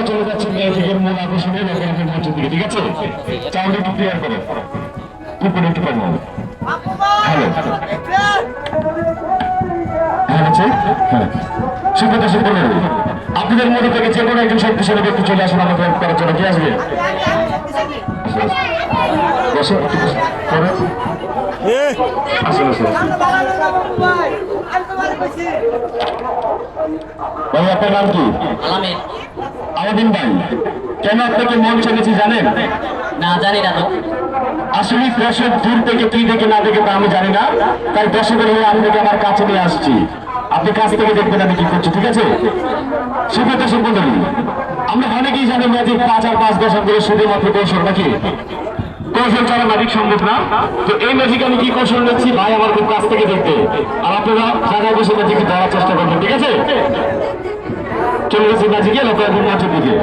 চলে যাচ্ছে মেয়েদের মূল আকর্ষণে মঞ্চের দিকে, ঠিক আছে? চাউন্ড একটু ক্লিয়ার করো, একটু পারবো। হ্যালো হ্যাঁ, সুব্রত সুব্রত, আপনাদের মধ্যে থেকে যে কোনো একজন শক্তিশালী ব্যক্তি চলে আসুন আমাকে করার জন্য। কে আসবে? ভাই আপনার নাম কি? আলামিন ভাই, কেন আপনাকে মঞ্চে এনেছি জানেন? না, জানি না তো। আসলে দর্শক দূর থেকে কি দেখে না দেখে তা আমি জানি না, তাই দর্শকের হয়ে আপনাকে আমার কাছে নিয়ে আসছি। আপনি কাছ থেকে দেখবেন আমি কি করছি, ঠিক আছে? সুব্রত সুব্রত, আমরা অনেকেই জানি ম্যাজিক 5 আর 5 দশক ধরে শুধুমাত্র কৌশল, নাকি? কৌশল ছাড়া ম্যাজিক সম্ভব না। তো এই ম্যাজিক আমি কি কৌশল নিচ্ছি ভাই আমার খুব কাছ থেকে দেখতে, আর আপনারা জায়গায় বসে ম্যাজিক ধরার চেষ্টা করবেন, ঠিক আছে? চলে গেছি ম্যাজিকে, লোক এখন নাচের দিকে।